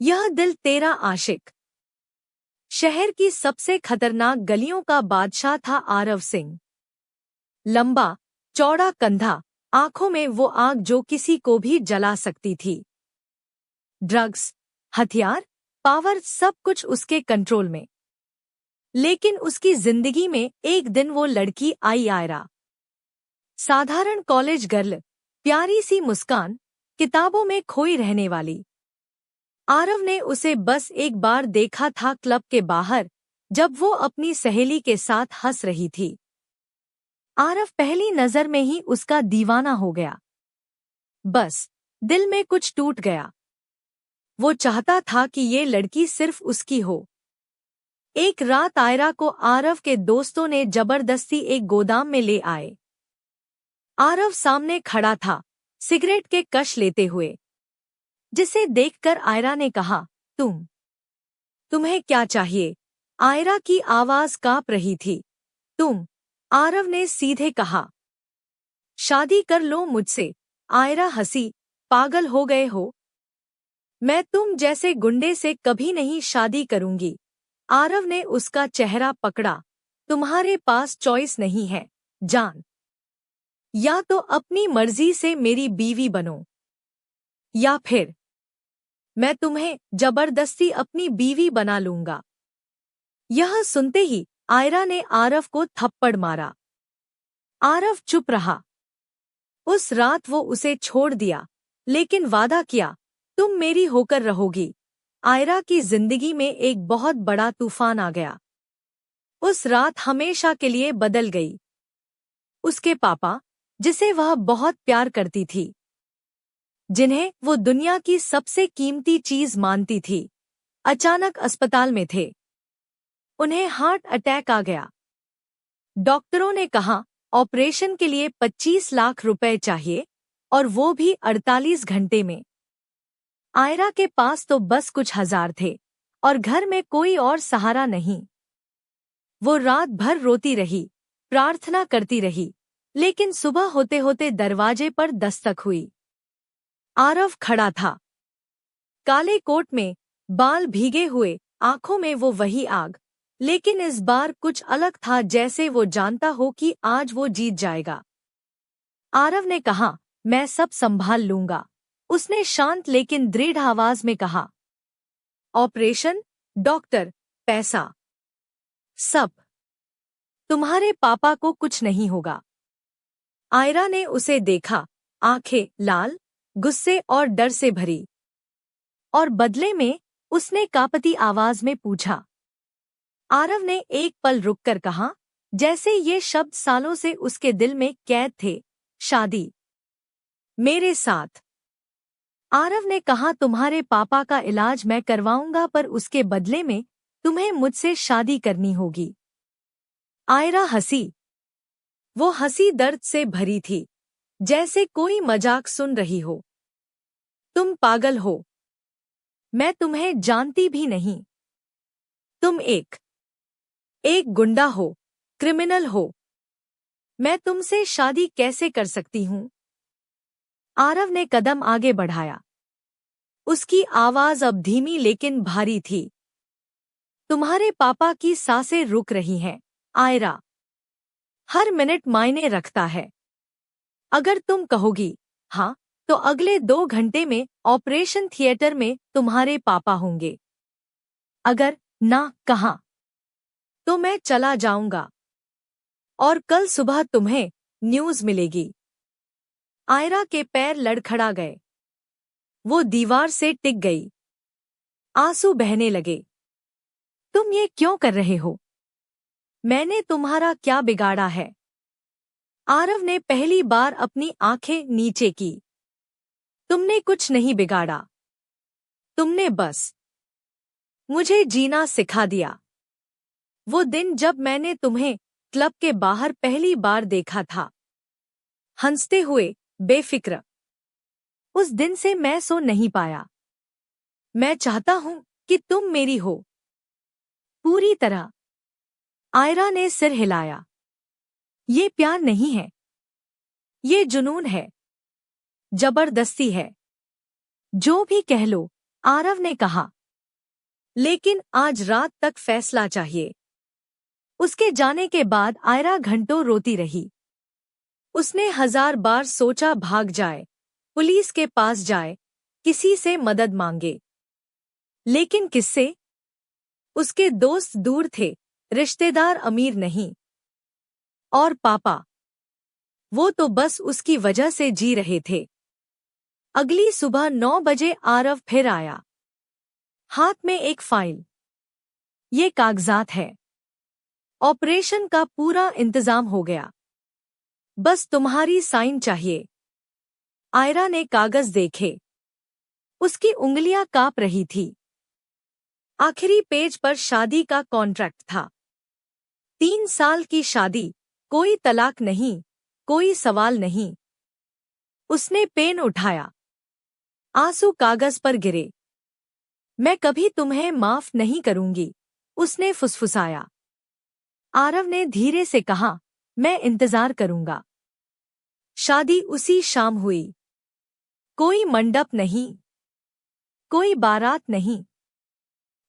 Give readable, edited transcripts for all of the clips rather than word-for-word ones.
यह दिल तेरा आशिक। शहर की सबसे खतरनाक गलियों का बादशाह था आरव सिंह। लंबा चौड़ा कंधा, आंखों में वो आग जो किसी को भी जला सकती थी। ड्रग्स, हथियार, पावर, सब कुछ उसके कंट्रोल में। लेकिन उसकी जिंदगी में एक दिन वो लड़की आई, आयरा। साधारण कॉलेज गर्ल, प्यारी सी मुस्कान, किताबों में खोई रहने वाली। आरव ने उसे बस एक बार देखा था क्लब के बाहर, जब वो अपनी सहेली के साथ हंस रही थी। आरव पहली नजर में ही उसका दीवाना हो गया। बस दिल में कुछ टूट गया। वो चाहता था कि ये लड़की सिर्फ उसकी हो। एक रात आयरा को आरव के दोस्तों ने जबरदस्ती एक गोदाम में ले आए। आरव सामने खड़ा था, सिगरेट के कश लेते हुए। जिसे देखकर आयरा ने कहा, तुम्हें क्या चाहिए? आयरा की आवाज कांप रही थी। तुम, आरव ने सीधे कहा। शादी कर लो मुझसे। आयरा हंसी। पागल हो गए हो? मैं तुम जैसे गुंडे से कभी नहीं शादी करूंगी। आरव ने उसका चेहरा पकड़ा। तुम्हारे पास चॉइस नहीं है, जान। या तो अपनी मर्जी से मेरी बीवी बनो, या फिर मैं तुम्हें जबरदस्ती अपनी बीवी बना लूंगा। यह सुनते ही आयरा ने आरव को थप्पड़ मारा। आरव चुप रहा। उस रात वो उसे छोड़ दिया, लेकिन वादा किया, तुम मेरी होकर रहोगी। आयरा की जिंदगी में एक बहुत बड़ा तूफान आ गया। उस रात हमेशा के लिए बदल गई। उसके पापा, जिसे वह बहुत प्यार करती थी, जिन्हें वो दुनिया की सबसे कीमती चीज मानती थी, अचानक अस्पताल में थे। उन्हें हार्ट अटैक आ गया। डॉक्टरों ने कहा, ऑपरेशन के लिए 25 लाख रुपए चाहिए, और वो भी 48 घंटे में। आयरा के पास तो बस कुछ हजार थे, और घर में कोई और सहारा नहीं। वो रात भर रोती रही, प्रार्थना करती रही, लेकिन सुबह होते होते दरवाजे पर दस्तक हुई। आरव खड़ा था, काले कोट में, बाल भीगे हुए, आंखों में वो वही आग। लेकिन इस बार कुछ अलग था, जैसे वो जानता हो कि आज वो जीत जाएगा। आरव ने कहा, मैं सब संभाल लूंगा। उसने शांत लेकिन दृढ़ आवाज में कहा। ऑपरेशन, डॉक्टर, पैसा, सब। तुम्हारे पापा को कुछ नहीं होगा। आयरा ने उसे देखा, आंखें लाल, गुस्से और डर से भरी। और बदले में उसने कांपती आवाज में पूछा। आरव ने एक पल रुककर कहा, जैसे ये शब्द सालों से उसके दिल में कैद थे, शादी मेरे साथ। आरव ने कहा, तुम्हारे पापा का इलाज मैं करवाऊंगा, पर उसके बदले में तुम्हें मुझसे शादी करनी होगी। आयरा हंसी। वो हंसी दर्द से भरी थी, जैसे कोई मजाक सुन रही हो। तुम पागल हो। मैं तुम्हें जानती भी नहीं। तुम एक गुंडा हो, क्रिमिनल हो। मैं तुमसे शादी कैसे कर सकती हूँ? आरव ने कदम आगे बढ़ाया। उसकी आवाज अब धीमी लेकिन भारी थी। तुम्हारे पापा की सांसें रुक रही हैं, आयरा। हर मिनट मायने रखता है। अगर तुम कहोगी हाँ, तो अगले 2 घंटे में ऑपरेशन थिएटर में तुम्हारे पापा होंगे। अगर ना कहा, तो मैं चला जाऊंगा, और कल सुबह तुम्हें न्यूज मिलेगी। आयरा के पैर लड़खड़ा गए। वो दीवार से टिक गई। आंसू बहने लगे। तुम ये क्यों कर रहे हो? मैंने तुम्हारा क्या बिगाड़ा है? आरव ने पहली बार अपनी आंखें नीचे की। तुमने कुछ नहीं बिगाड़ा। तुमने बस मुझे जीना सिखा दिया। वो दिन जब मैंने तुम्हें क्लब के बाहर पहली बार देखा था, हंसते हुए, बेफिक्र, उस दिन से मैं सो नहीं पाया। मैं चाहता हूं कि तुम मेरी हो, पूरी तरह। आयरा ने सिर हिलाया। ये प्यार नहीं है, ये जुनून है, जबरदस्ती है। जो भी कह लो, आरव ने कहा, लेकिन आज रात तक फैसला चाहिए। उसके जाने के बाद आयरा घंटों रोती रही। उसने 1000 बार सोचा भाग जाए, पुलिस के पास जाए, किसी से मदद मांगे। लेकिन किससे? उसके दोस्त दूर थे, रिश्तेदार अमीर नहीं। और पापा, वो तो बस उसकी वजह से जी रहे थे। अगली सुबह 9 बजे आरव फिर आया, हाथ में एक फाइल। ये कागजात है। ऑपरेशन का पूरा इंतजाम हो गया, बस तुम्हारी साइन चाहिए। आयरा ने कागज देखे। उसकी उंगलियां कांप रही थी। आखिरी पेज पर शादी का कॉन्ट्रैक्ट था। 3 साल की शादी, कोई तलाक नहीं, कोई सवाल नहीं। उसने पेन उठाया। आंसू कागज पर गिरे। मैं कभी तुम्हें माफ नहीं करूंगी, उसने फुसफुसाया। आरव ने धीरे से कहा, मैं इंतजार करूंगा। शादी उसी शाम हुई। कोई मंडप नहीं, कोई बारात नहीं,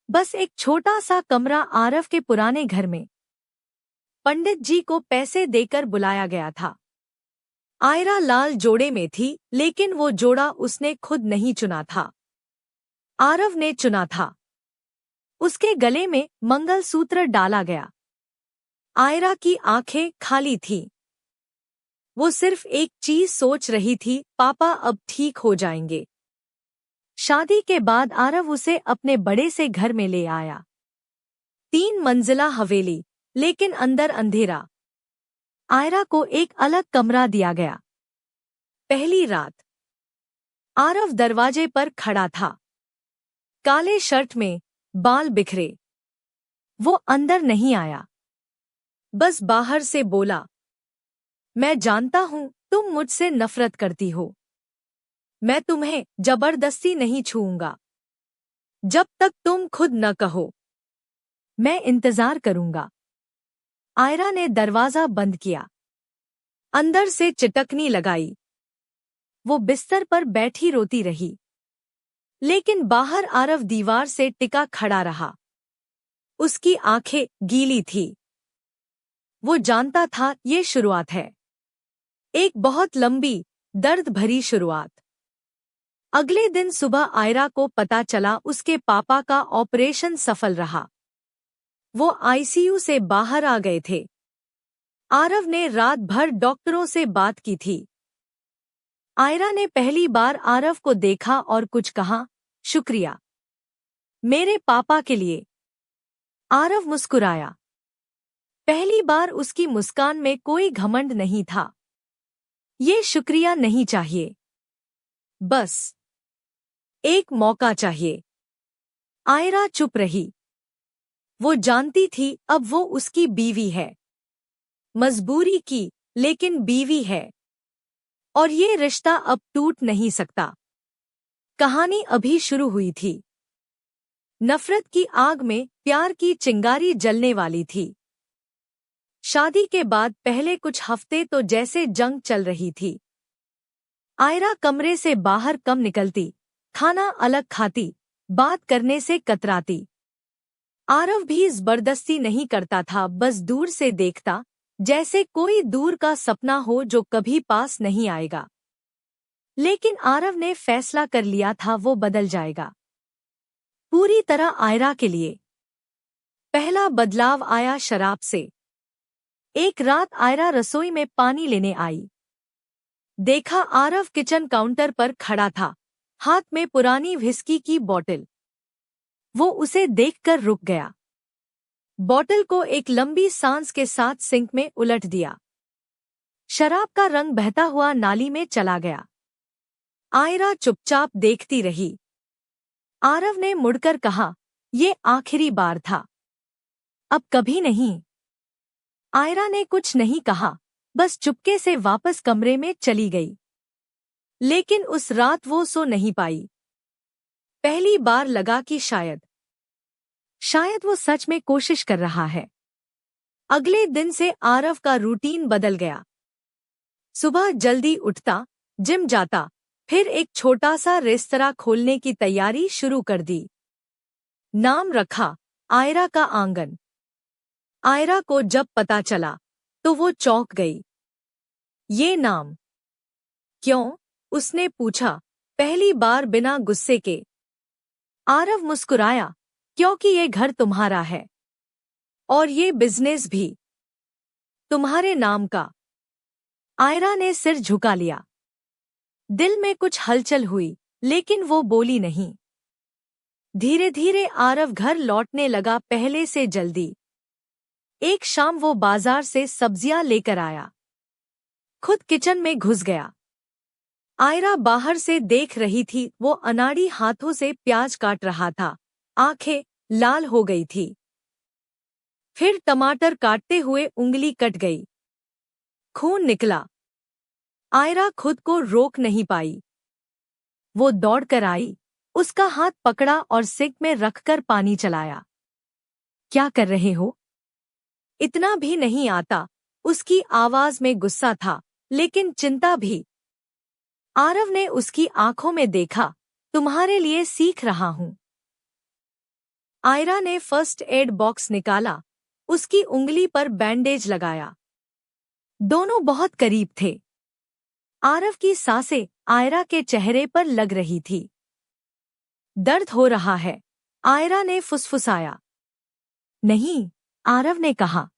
बस एक छोटा सा कमरा आरव के पुराने घर में। पंडित जी को पैसे देकर बुलाया गया था। आयरा लाल जोड़े में थी, लेकिन वो जोड़ा उसने खुद नहीं चुना था, आरव ने चुना था। उसके गले में मंगलसूत्र डाला गया। आयरा की आंखें खाली थीं। वो सिर्फ एक चीज सोच रही थी, पापा अब ठीक हो जाएंगे। शादी के बाद आरव उसे अपने बड़े से घर में ले आया। 3 मंजिला हवेली, लेकिन अंदर अंधेरा। आयरा को एक अलग कमरा दिया गया। पहली रात आरव दरवाजे पर खड़ा था, काले शर्ट में, बाल बिखरे। वो अंदर नहीं आया, बस बाहर से बोला, मैं जानता हूं तुम मुझसे नफरत करती हो। मैं तुम्हें जबरदस्ती नहीं छूऊंगा, जब तक तुम खुद न कहो। मैं इंतजार करूंगा। आयरा ने दरवाजा बंद किया। अंदर से चिटकनी लगाई। वो बिस्तर पर बैठी रोती रही, लेकिन बाहर आरव दीवार से टिका खड़ा रहा। उसकी आंखें गीली थी। वो जानता था ये शुरुआत है, एक बहुत लंबी, दर्द भरी शुरुआत। अगले दिन सुबह आयरा को पता चला उसके पापा का ऑपरेशन सफल रहा। वो आईसीयू से बाहर आ गए थे। आरव ने रात भर डॉक्टरों से बात की थी। आयरा ने पहली बार आरव को देखा और कुछ कहा, शुक्रिया, मेरे पापा के लिए। आरव मुस्कुराया। पहली बार उसकी मुस्कान में कोई घमंड नहीं था। ये शुक्रिया नहीं चाहिए, बस एक मौका चाहिए। आयरा चुप रही। वो जानती थी अब वो उसकी बीवी है। मजबूरी की, लेकिन बीवी है। और ये रिश्ता अब टूट नहीं सकता। कहानी अभी शुरू हुई थी। नफरत की आग में प्यार की चिंगारी जलने वाली थी। शादी के बाद पहले कुछ हफ्ते तो जैसे जंग चल रही थी। आयरा कमरे से बाहर कम निकलती, खाना अलग खाती, बात करने से कतराती। आरव भी जबरदस्ती नहीं करता था, बस दूर से देखता, जैसे कोई दूर का सपना हो जो कभी पास नहीं आएगा। लेकिन आरव ने फैसला कर लिया था, वो बदल जाएगा, पूरी तरह आयरा के लिए। पहला बदलाव आया शराब से। एक रात आयरा रसोई में पानी लेने आई। देखा आरव किचन काउंटर पर खड़ा था, हाथ में पुरानी व्हिस्की की बोतल। वो उसे देखकर रुक गया। बोतल को एक लंबी सांस के साथ सिंक में उलट दिया। शराब का रंग बहता हुआ नाली में चला गया। आयरा चुपचाप देखती रही। आरव ने मुड़कर कहा, ये आखिरी बार था, अब कभी नहीं। आयरा ने कुछ नहीं कहा, बस चुपके से वापस कमरे में चली गई। लेकिन उस रात वो सो नहीं पाई। पहली बार लगा कि शायद वो सच में कोशिश कर रहा है। अगले दिन से आरव का रूटीन बदल गया। सुबह जल्दी उठता, जिम जाता, फिर एक छोटा सा रेस्तरां खोलने की तैयारी शुरू कर दी। नाम रखा आयरा का आंगन। आयरा को जब पता चला तो वो चौंक गई। ये नाम क्यों? उसने पूछा, पहली बार बिना गुस्से के। आरव मुस्कुराया, क्योंकि ये घर तुम्हारा है और ये बिजनेस भी तुम्हारे नाम का। आयरा ने सिर झुका लिया। दिल में कुछ हलचल हुई, लेकिन वो बोली नहीं। धीरे धीरे आरव घर लौटने लगा, पहले से जल्दी। एक शाम वो बाजार से सब्जियां लेकर आया, खुद किचन में घुस गया। आयरा बाहर से देख रही थी, वो अनाड़ी हाथों से प्याज काट रहा था, आंखें लाल हो गई थी। फिर टमाटर काटते हुए उंगली कट गई, खून निकला। आयरा खुद को रोक नहीं पाई। वो दौड़कर आई, उसका हाथ पकड़ा और सिंक में रखकर पानी चलाया। क्या कर रहे हो? इतना भी नहीं आता। उसकी आवाज में गुस्सा था, लेकिन चिंता भी। आरव ने उसकी आंखों में देखा, तुम्हारे लिए सीख रहा हूं। आयरा ने फर्स्ट एड बॉक्स निकाला, उसकी उंगली पर बैंडेज लगाया। दोनों बहुत करीब थे। आरव की सांसें आयरा के चेहरे पर लग रही थी। दर्द हो रहा है, आयरा ने फुसफुसाया। नहीं, आरव ने कहा,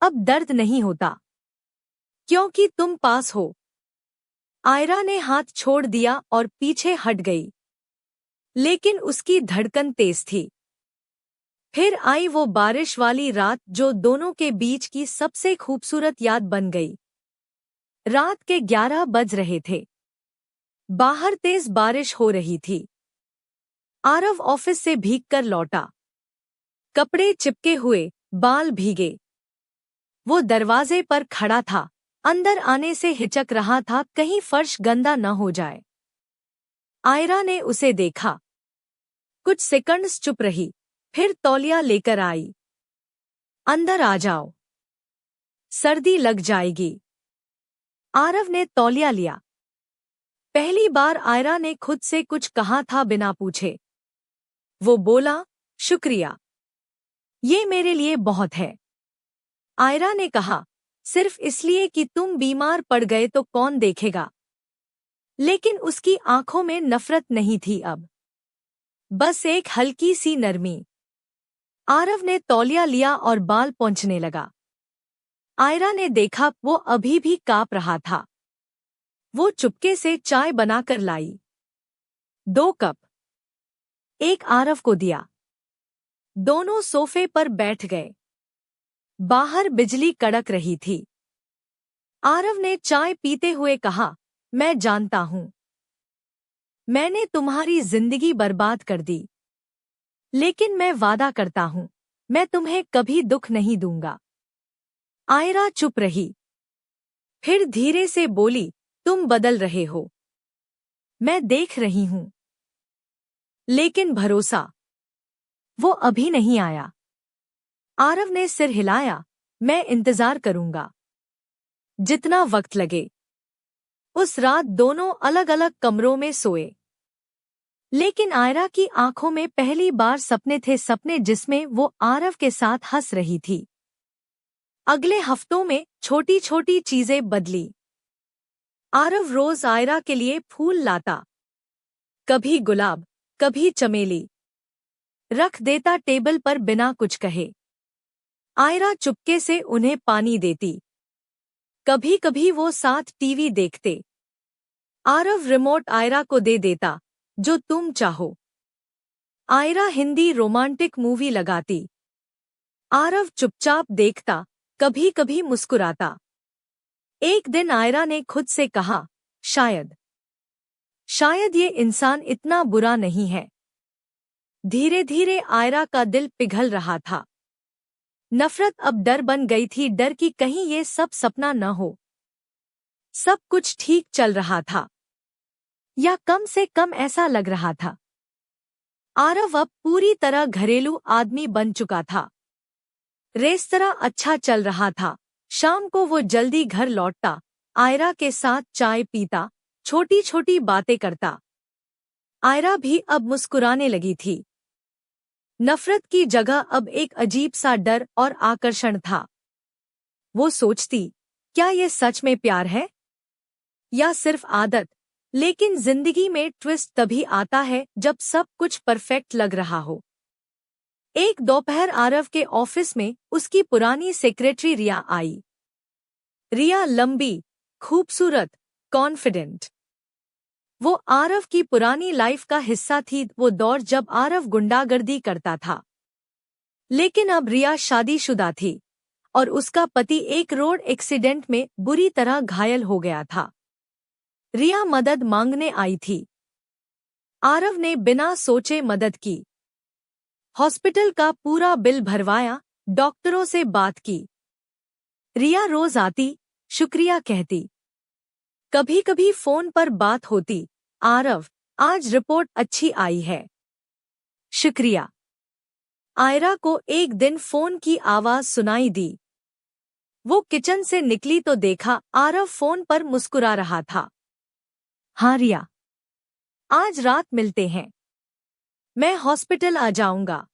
अब दर्द नहीं होता, क्योंकि तुम पास हो। आयरा ने हाथ छोड़ दिया और पीछे हट गई, लेकिन उसकी धड़कन तेज थी। फिर आई वो बारिश वाली रात, जो दोनों के बीच की सबसे खूबसूरत याद बन गई। रात के 11 बज रहे थे। बाहर तेज बारिश हो रही थी। आरव ऑफिस से भीगकर लौटा, कपड़े चिपके हुए, बाल भीगे। वो दरवाजे पर खड़ा था, अंदर आने से हिचक रहा था, कहीं फर्श गंदा न हो जाए। आयरा ने उसे देखा, कुछ सेकंड्स चुप रही, फिर तौलिया लेकर आई। अंदर आ जाओ, सर्दी लग जाएगी। आरव ने तौलिया लिया। पहली बार आयरा ने खुद से कुछ कहा था बिना पूछे। वो बोला, शुक्रिया, ये मेरे लिए बहुत है। आयरा ने कहा, सिर्फ इसलिए कि तुम बीमार पड़ गए तो कौन देखेगा। लेकिन उसकी आंखों में नफरत नहीं थी अब, बस एक हल्की सी नरमी। आरव ने तौलिया लिया और बाल पोंछने लगा। आयरा ने देखा, वो अभी भी कांप रहा था। वो चुपके से चाय बनाकर लाई। 2 कप। एक आरव को दिया। दोनों सोफे पर बैठ गए। बाहर बिजली कड़क रही थी। आरव ने चाय पीते हुए कहा, मैं जानता हूं, मैंने तुम्हारी जिंदगी बर्बाद कर दी, लेकिन मैं वादा करता हूं, मैं तुम्हें कभी दुख नहीं दूंगा। आयरा चुप रही, फिर धीरे से बोली, तुम बदल रहे हो, मैं देख रही हूं, लेकिन भरोसा, वो अभी नहीं आया। आरव ने सिर हिलाया, मैं इंतजार करूंगा, जितना वक्त लगे। उस रात दोनों अलग अलग कमरों में सोए, लेकिन आयरा की आंखों में पहली बार सपने थे, सपने जिसमें वो आरव के साथ हंस रही थी। अगले हफ्तों में छोटी छोटी चीजें बदली। आरव रोज आयरा के लिए फूल लाता, कभी गुलाब, कभी चमेली, रख देता टेबल पर बिना कुछ कहे। आयरा चुपके से उन्हें पानी देती। कभी कभी वो साथ टीवी देखते। आरव रिमोट आयरा को दे देता, जो तुम चाहो। आयरा हिंदी रोमांटिक मूवी लगाती। आरव चुपचाप देखता, कभी कभी मुस्कुराता। एक दिन आयरा ने खुद से कहा, शायद ये इंसान इतना बुरा नहीं है। धीरे धीरे आयरा का दिल पिघल रहा था। नफरत अब डर बन गई थी, डर कि कहीं ये सब सपना न हो। सब कुछ ठीक चल रहा था, या कम से कम ऐसा लग रहा था। आरव अब पूरी तरह घरेलू आदमी बन चुका था। रेस्तरां अच्छा चल रहा था। शाम को वो जल्दी घर लौटता, आयरा के साथ चाय पीता, छोटी छोटी बातें करता। आयरा भी अब मुस्कुराने लगी थी। नफरत की जगह अब एक अजीब सा डर और आकर्षण था। वो सोचती, क्या ये सच में प्यार है या सिर्फ आदत? लेकिन जिंदगी में ट्विस्ट तभी आता है जब सब कुछ परफेक्ट लग रहा हो। एक दोपहर आरव के ऑफिस में उसकी पुरानी सेक्रेटरी रिया आई। रिया लंबी, खूबसूरत, कॉन्फिडेंट। वो आरव की पुरानी लाइफ का हिस्सा थी, वो दौर जब आरव गुंडागर्दी करता था। लेकिन अब रिया शादीशुदा थी और उसका पति एक रोड एक्सीडेंट में बुरी तरह घायल हो गया था। रिया मदद मांगने आई थी। आरव ने बिना सोचे मदद की। हॉस्पिटल का पूरा बिल भरवाया, डॉक्टरों से बात की। रिया रोज आती, शुक्रिया कहती। कभी कभी फोन पर बात होती, आरव, आज रिपोर्ट अच्छी आई है। शुक्रिया। आयरा को एक दिन फोन की आवाज सुनाई दी। वो किचन से निकली तो देखा आरव फोन पर मुस्कुरा रहा था। हाँ रिया, आज रात मिलते हैं। मैं हॉस्पिटल आ जाऊंगा।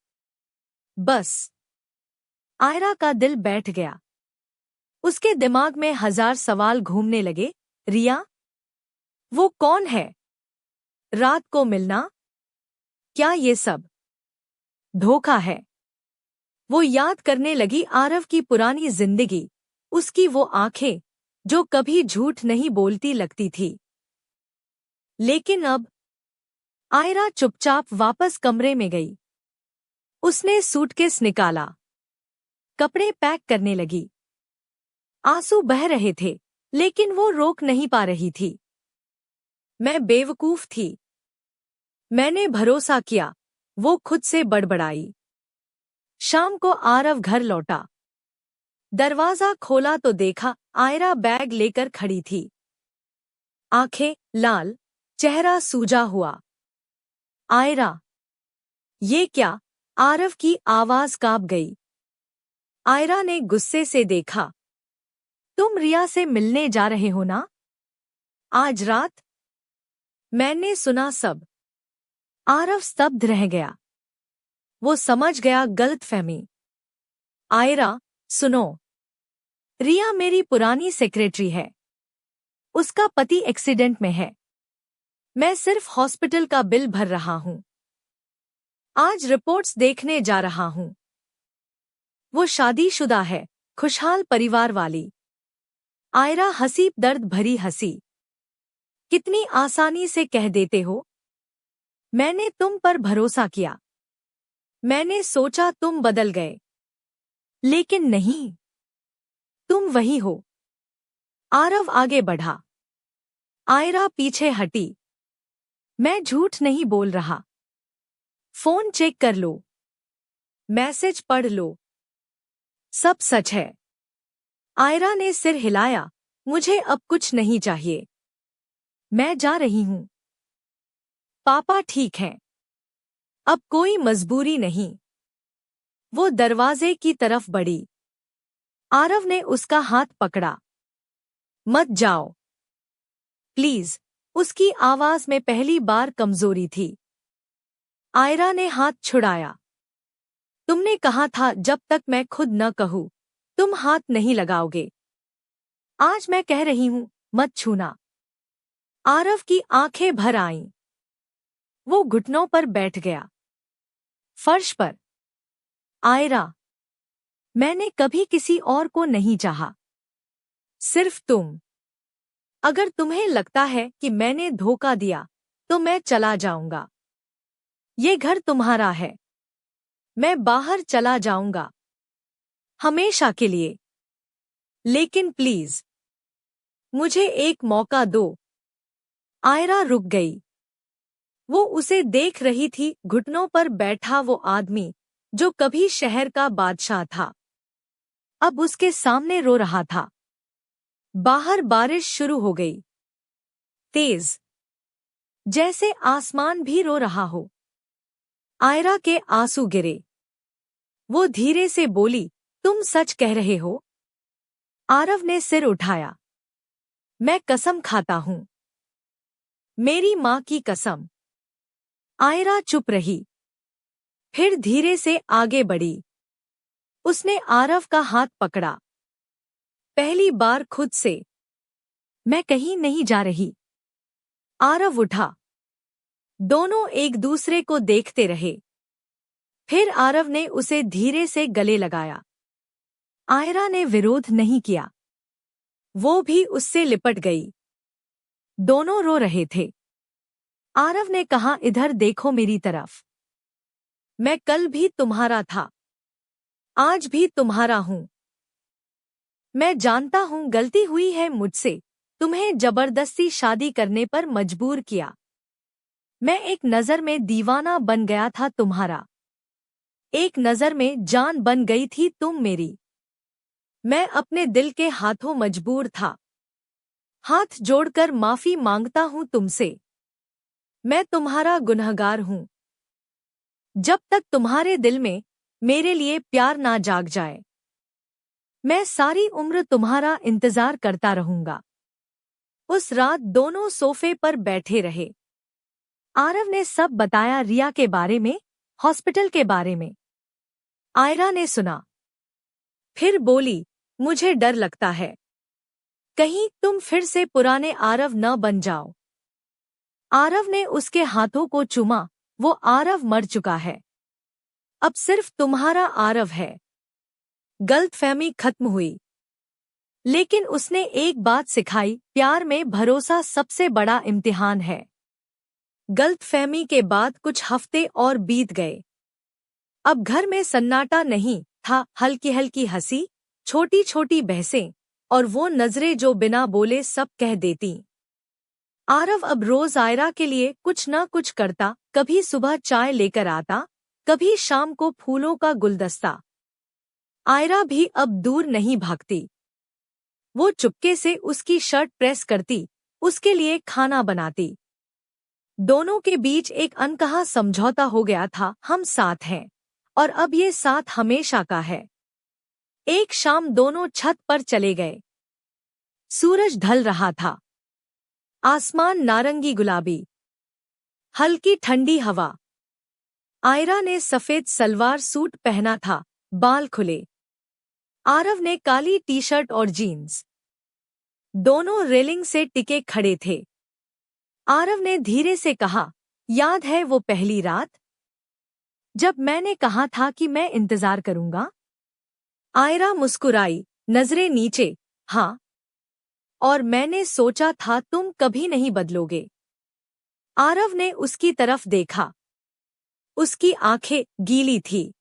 बस। आयरा का दिल बैठ गया। उसके दिमाग में 1000 सवाल घूमने लगे। रिया? वो कौन है? रात को मिलना? क्या ये सब धोखा है? वो याद करने लगी आरव की पुरानी जिंदगी, उसकी वो आंखें जो कभी झूठ नहीं बोलती लगती थी। लेकिन अब आयरा चुपचाप वापस कमरे में गई। उसने सूटकेस निकाला, कपड़े पैक करने लगी। आंसू बह रहे थे, लेकिन वो रोक नहीं पा रही थी। मैं बेवकूफ थी। मैंने भरोसा किया, वो खुद से बड़बड़ाई। शाम को आरव घर लौटा। दरवाजा खोला तो देखा आयरा बैग लेकर खड़ी थी। आंखें लाल, चेहरा सूजा हुआ। आयरा, ये क्या? आरव की आवाज कांप गई। आयरा ने गुस्से से देखा। तुम रिया से मिलने जा रहे हो ना? आज रात? मैंने सुना सब। आरव स्तब्ध रह गया। वो समझ गया गलतफहमी। आयरा, सुनो। रिया मेरी पुरानी सेक्रेटरी है। उसका पति एक्सीडेंट में है। मैं सिर्फ हॉस्पिटल का बिल भर रहा हूं। आज रिपोर्ट्स देखने जा रहा हूं। वो शादीशुदा है, खुशहाल परिवार वाली। आयरा हंसी, दर्द भरी हंसी। कितनी आसानी से कह देते हो। मैंने तुम पर भरोसा किया। मैंने सोचा तुम बदल गए, लेकिन नहीं, तुम वही हो। आरव आगे बढ़ा। आयरा पीछे हटी। मैं झूठ नहीं बोल रहा। फोन चेक कर लो, मैसेज पढ़ लो, सब सच है। आयरा ने सिर हिलाया। मुझे अब कुछ नहीं चाहिए। मैं जा रही हूं। पापा ठीक हैं। अब कोई मजबूरी नहीं। वो दरवाजे की तरफ बढ़ी। आरव ने उसका हाथ पकड़ा। मत जाओ प्लीज। उसकी आवाज में पहली बार कमजोरी थी। आयरा ने हाथ छुड़ाया। तुमने कहा था जब तक मैं खुद न कहूं, तुम हाथ नहीं लगाओगे। आज मैं कह रही हूं, मत छूना। आरव की आंखें भर आईं। वो घुटनों पर बैठ गया। फर्श पर। आयरा, मैंने कभी किसी और को नहीं चाहा, सिर्फ तुम। अगर तुम्हें लगता है कि मैंने धोखा दिया, तो मैं चला जाऊंगा। ये घर तुम्हारा है। मैं बाहर चला जाऊंगा, हमेशा के लिए। लेकिन प्लीज, मुझे एक मौका दो। आयरा रुक गई। वो उसे देख रही थी, घुटनों पर बैठा वो आदमी जो कभी शहर का बादशाह था, अब उसके सामने रो रहा था। बाहर बारिश शुरू हो गई, तेज, जैसे आसमान भी रो रहा हो। आयरा के आंसू गिरे। वो धीरे से बोली, तुम सच कह रहे हो? आरव ने सिर उठाया। मैं कसम खाता हूं। मेरी माँ की कसम। आयरा चुप रही, फिर धीरे से आगे बढ़ी। उसने आरव का हाथ पकड़ा। पहली बार खुद से। मैं कहीं नहीं जा रही। आरव उठा। दोनों एक दूसरे को देखते रहे। फिर आरव ने उसे धीरे से गले लगाया। आयरा ने विरोध नहीं किया। वो भी उससे लिपट गई। दोनों रो रहे थे। आरव ने कहा, इधर देखो मेरी तरफ। मैं कल भी तुम्हारा था, आज भी तुम्हारा हूं। मैं जानता हूं गलती हुई है मुझसे, तुम्हें जबरदस्ती शादी करने पर मजबूर किया। मैं एक नजर में दीवाना बन गया था तुम्हारा। एक नजर में जान बन गई थी तुम मेरी। मैं अपने दिल के हाथों मजबूर था। हाथ जोड़कर माफी मांगता हूं तुमसे। मैं तुम्हारा गुनहगार हूं। जब तक तुम्हारे दिल में मेरे लिए प्यार ना जाग जाए, मैं सारी उम्र तुम्हारा इंतजार करता रहूंगा। उस रात दोनों सोफे पर बैठे रहे। आरव ने सब बताया, रिया के बारे में, हॉस्पिटल के बारे में। आयरा ने सुना। फिर बोली, मुझे डर लगता है कहीं तुम फिर से पुराने आरव न बन जाओ। आरव ने उसके हाथों को चूमा। वो आरव मर चुका है। अब सिर्फ तुम्हारा आरव है। गलतफहमी खत्म हुई। लेकिन उसने एक बात सिखाई, प्यार में भरोसा सबसे बड़ा इम्तिहान है। गलतफहमी के बाद कुछ हफ्ते और बीत गए। अब घर में सन्नाटा नहीं था। हल्की हल्की हंसी, छोटी छोटी बहसें और वो नजरें जो बिना बोले सब कह देती। आरव अब रोज आयरा के लिए कुछ न कुछ करता। कभी सुबह चाय लेकर आता, कभी शाम को फूलों का गुलदस्ता। आयरा भी अब दूर नहीं भागती। वो चुपके से उसकी शर्ट प्रेस करती, उसके लिए खाना बनाती। दोनों के बीच एक अनकहा समझौता हो गया था, हम साथ हैं और अब ये साथ हमेशा का है। एक शाम दोनों छत पर चले गए। सूरज ढल रहा था। आसमान नारंगी गुलाबी, हल्की ठंडी हवा। आयरा ने सफेद सलवार सूट पहना था, बाल खुले। आरव ने काली टी शर्ट और जीन्स। दोनों रेलिंग से टिके खड़े थे। आरव ने धीरे से कहा, याद है वो पहली रात जब मैंने कहा था कि मैं इंतजार करूंगा? आयरा मुस्कुराई, नजरें नीचे। हाँ, और मैंने सोचा था तुम कभी नहीं बदलोगे। आरव ने उसकी तरफ देखा। उसकी आंखें गीली थी।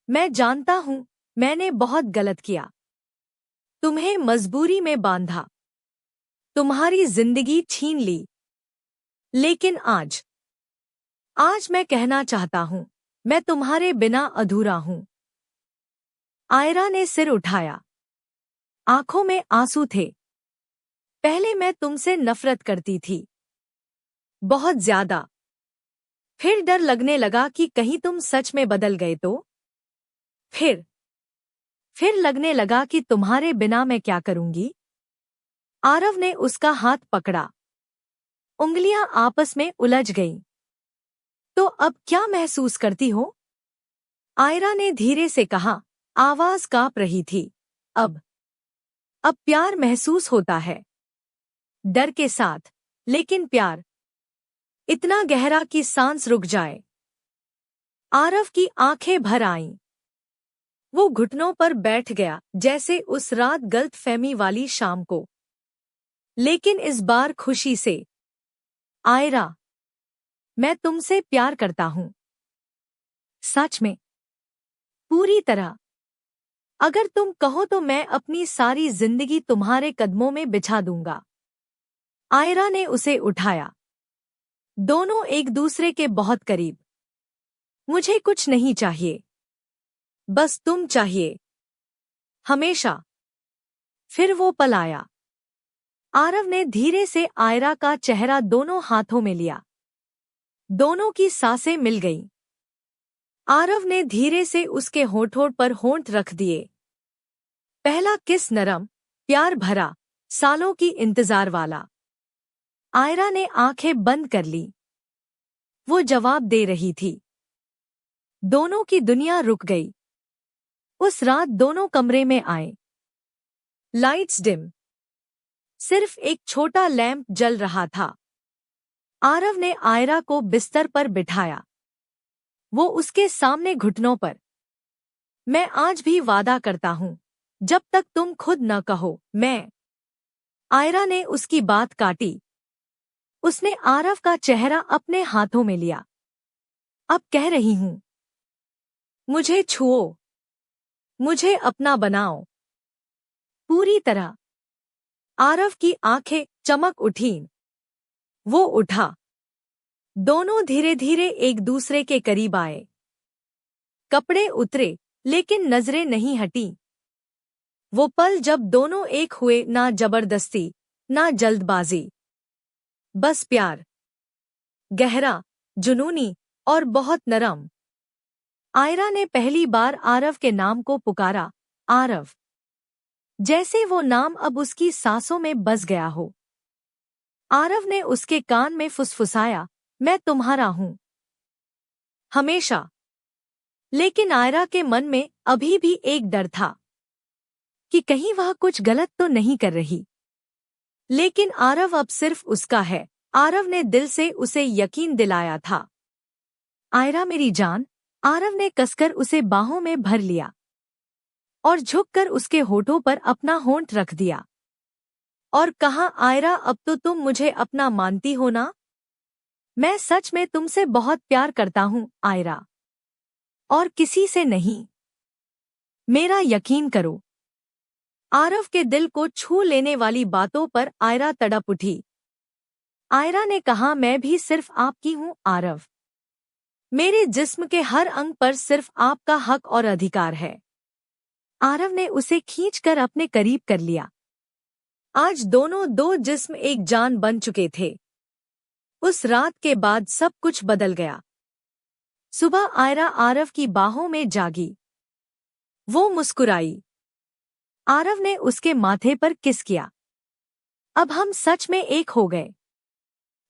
मैं जानता हूं, मैंने बहुत गलत किया। तुम्हें मजबूरी में बांधा, तुम्हारी जिंदगी छीन ली। लेकिन आज मैं कहना चाहता हूं, मैं तुम्हारे बिना अधूरा हूं। आयरा ने सिर उठाया। आंखों में आंसू थे। पहले मैं तुमसे नफरत करती थी, बहुत ज्यादा। फिर डर लगने लगा कि कहीं तुम सच में बदल गए तो। फिर लगने लगा कि तुम्हारे बिना मैं क्या करूंगी। आरव ने उसका हाथ पकड़ा। उंगलियां आपस में उलझ गईं। तो अब क्या महसूस करती हो? आयरा ने धीरे से कहा, आवाज कांप रही थी। अब प्यार महसूस होता है, डर के साथ, लेकिन प्यार इतना गहरा कि सांस रुक जाए। आरव की आंखें भर आईं। वो घुटनों पर बैठ गया, जैसे उस रात गलतफहमी वाली शाम को। लेकिन इस बार खुशी से। आयरा, मैं तुमसे प्यार करता हूं। सच में, पूरी तरह। अगर तुम कहो तो मैं अपनी सारी जिंदगी तुम्हारे कदमों में बिछा दूंगा। आयरा ने उसे उठाया। दोनों एक दूसरे के बहुत करीब। मुझे कुछ नहीं चाहिए, बस तुम चाहिए, हमेशा। फिर वो पल आया। आरव ने धीरे से आयरा का चेहरा दोनों हाथों में लिया। दोनों की सांसें मिल गईं। आरव ने धीरे से उसके होठों पर होंठ रख दिए। पहला किस नरम, प्यार भरा, सालों की इंतजार वाला। आयरा ने आंखें बंद कर ली। वो जवाब दे रही थी। दोनों की दुनिया रुक गई। उस रात दोनों कमरे में आए। Lights dim. सिर्फ एक छोटा लैंप जल रहा था। आरव ने आयरा को बिस्तर पर बिठाया। वो उसके सामने घुटनों पर। मैं आज भी वादा करता हूं, जब तक तुम खुद न कहो मैं। आयरा ने उसकी बात काटी। उसने आरव का चेहरा अपने हाथों में लिया। अब कह रही हूं। मुझे छुओ। मुझे अपना बनाओ। पूरी तरह। आरव की आंखें चमक उठीं। वो उठा। दोनों धीरे धीरे एक दूसरे के करीब आए। कपड़े उतरे, लेकिन नजरें नहीं हटीं। वो पल जब दोनों एक हुए, ना जबरदस्ती, ना जल्दबाजी। बस प्यार। गहरा, जुनूनी और बहुत नरम। आयरा ने पहली बार आरव के नाम को पुकारा, आरव। जैसे वो नाम अब उसकी सांसों में बस गया हो। आरव ने उसके कान में फुसफुसाया, मैं तुम्हारा हूं। हमेशा। लेकिन आयरा के मन में अभी भी एक डर था कि कहीं वह कुछ गलत तो नहीं कर रही। लेकिन आरव अब सिर्फ उसका है। आरव ने दिल से उसे यकीन दिलाया था। आयरा मेरी जान। आरव ने कसकर उसे बाहों में भर लिया और झुककर उसके होठों पर अपना होंठ रख दिया और कहा, आयरा अब तो तुम मुझे अपना मानती हो ना? मैं सच में तुमसे बहुत प्यार करता हूं आयरा, और किसी से नहीं। मेरा यकीन करो। आरव के दिल को छू लेने वाली बातों पर आयरा तड़प उठी। आयरा ने कहा, मैं भी सिर्फ आपकी हूं आरव। मेरे जिस्म के हर अंग पर सिर्फ आपका हक और अधिकार है। आरव ने उसे खींचकर अपने करीब कर लिया। आज दोनों दो जिस्म एक जान बन चुके थे। उस रात के बाद सब कुछ बदल गया। सुबह आयरा आरव की बाहों में जागी। वो मुस्कुराई। आरव ने उसके माथे पर किस किया। अब हम सच में एक हो गए।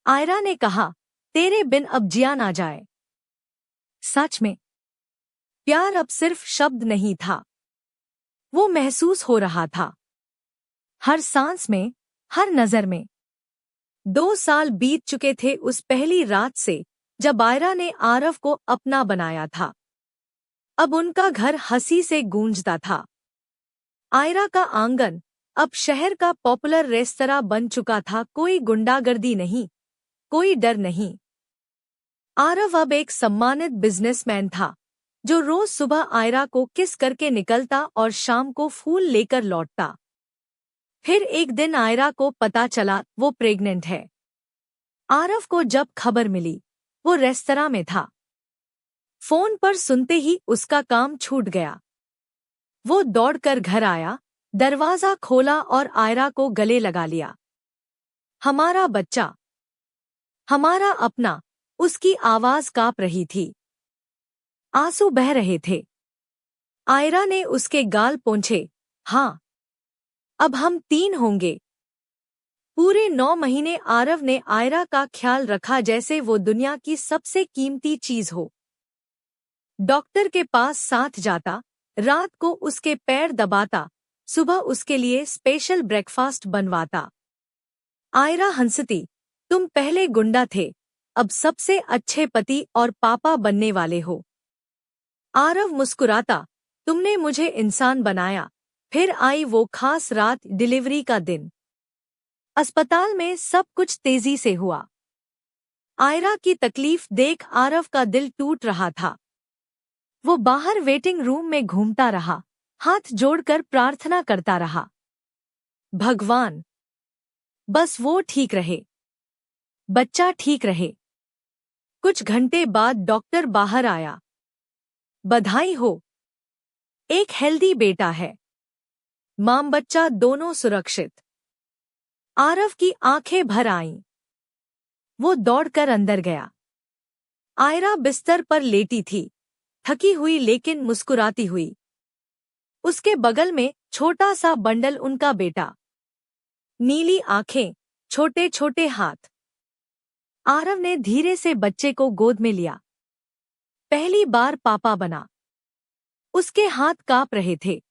आयरा ने कहा, तेरे बिन अब जिया ना जाए। सच में। प्यार अब सिर्फ शब्द नहीं था, वो महसूस हो रहा था। हर सांस में, हर नजर में। 2 साल बीत चुके थे उस पहली रात से जब आयरा ने आरव को अपना बनाया था। अब उनका घर हंसी से गूंजता था। आयरा का आंगन अब शहर का पॉपुलर रेस्तरां बन चुका था। कोई गुंडागर्दी नहीं, कोई डर नहीं। आरव अब एक सम्मानित बिजनेसमैन था, जो रोज सुबह आयरा को किस करके निकलता और शाम को फूल लेकर लौटता। फिर एक दिन आयरा को पता चला वो प्रेग्नेंट है। आरव को जब खबर मिली, वो रेस्तरां में था। फोन पर सुनते ही उसका काम छूट गया। वो दौड़कर घर आया, दरवाजा खोला और आयरा को गले लगा लिया। हमारा बच्चा, हमारा अपना। उसकी आवाज कांप रही थी। आंसू बह रहे थे। आयरा ने उसके गाल पोंछे। हाँ, अब हम 3 होंगे। पूरे 9 महीने आरव ने आयरा का ख्याल रखा जैसे वो दुनिया की सबसे कीमती चीज हो। डॉक्टर के पास साथ जाता, रात को उसके पैर दबाता, सुबह उसके लिए स्पेशल ब्रेकफास्ट बनवाता। आयरा हंसती, तुम पहले गुंडा थे, अब सबसे अच्छे पति और पापा बनने वाले हो। आरव मुस्कुराता, तुमने मुझे इंसान बनाया। फिर आई वो खास रात, डिलीवरी का दिन। अस्पताल में सब कुछ तेजी से हुआ। आयरा की तकलीफ देख आरव का दिल टूट रहा था। वो बाहर वेटिंग रूम में घूमता रहा, हाथ जोड़कर प्रार्थना करता रहा। भगवान, बस वो ठीक रहे, बच्चा ठीक रहे। कुछ घंटे बाद डॉक्टर बाहर आया। बधाई हो, एक हेल्दी बेटा है। मां बच्चा दोनों सुरक्षित। आरव की आंखें भर आईं। वो दौड़कर अंदर गया। आयरा बिस्तर पर लेटी थी, थकी हुई लेकिन मुस्कुराती हुई। उसके बगल में छोटा सा बंडल उनका बेटा। नीली आंखें, छोटे छोटे हाथ। आरव ने धीरे से बच्चे को गोद में लिया। पहली बार पापा बना। उसके हाथ कांप रहे थे।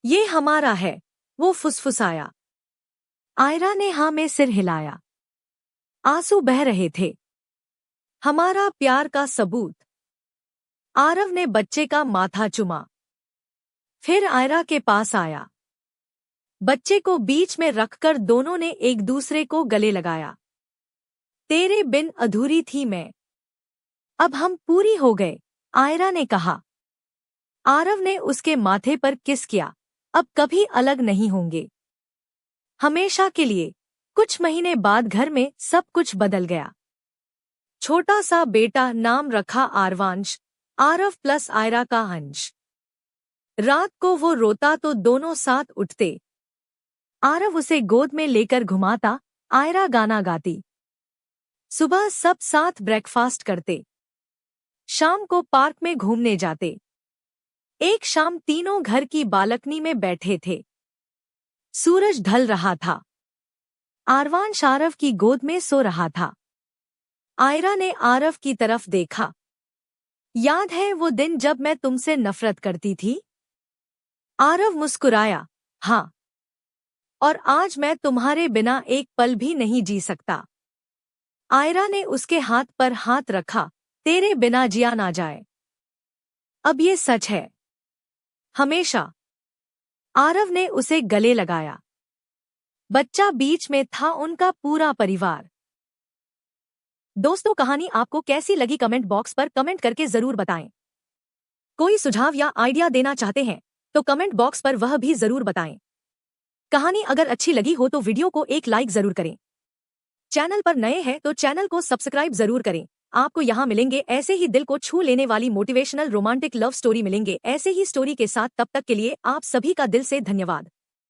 ये हमारा है, वो फुसफुसाया। आयरा ने हाँ में सिर हिलाया। आंसू बह रहे थे। हमारा प्यार का सबूत। आरव ने बच्चे का माथा चुमा। फिर आयरा के पास आया। बच्चे को बीच में रखकर दोनों ने एक दूसरे को गले लगाया। तेरे बिन अधूरी थी मैं, अब हम पूरी हो गए, आयरा ने कहा। आरव ने उसके माथे पर किस किया। अब कभी अलग नहीं होंगे, हमेशा के लिए। कुछ महीने बाद घर में सब कुछ बदल गया। छोटा सा बेटा, नाम रखा आरवांश, आरव प्लस आयरा का अंश। रात को वो रोता तो दोनों साथ उठते। आरव उसे गोद में लेकर घुमाता, आयरा गाना गाती। सुबह सब साथ ब्रेकफास्ट करते। शाम को पार्क में घूमने जाते। एक शाम तीनों घर की बालकनी में बैठे थे। सूरज ढल रहा था। आरवांश आरव की गोद में सो रहा था। आयरा ने आरव की तरफ देखा। याद है वो दिन जब मैं तुमसे नफरत करती थी? आरव मुस्कुराया, हाँ। और आज मैं तुम्हारे बिना एक पल भी नहीं जी सकता। आयरा ने उसके हाथ पर हाथ रखा। तेरे बिना जिया ना जाए। अब ये सच है, हमेशा। आरव ने उसे गले लगाया। बच्चा बीच में था, उनका पूरा परिवार। दोस्तों, कहानी आपको कैसी लगी कमेंट बॉक्स पर कमेंट करके जरूर बताएं। कोई सुझाव या आइडिया देना चाहते हैं तो कमेंट बॉक्स पर वह भी जरूर बताएं। कहानी अगर अच्छी लगी हो तो वीडियो को एक लाइक जरूर करें। चैनल पर नए हैं तो चैनल को सब्सक्राइब जरूर करें। आपको यहाँ मिलेंगे ऐसे ही दिल को छू लेने वाली मोटिवेशनल रोमांटिक लव स्टोरी मिलेंगे ऐसे ही स्टोरी के साथ। तब तक के लिए आप सभी का दिल से धन्यवाद।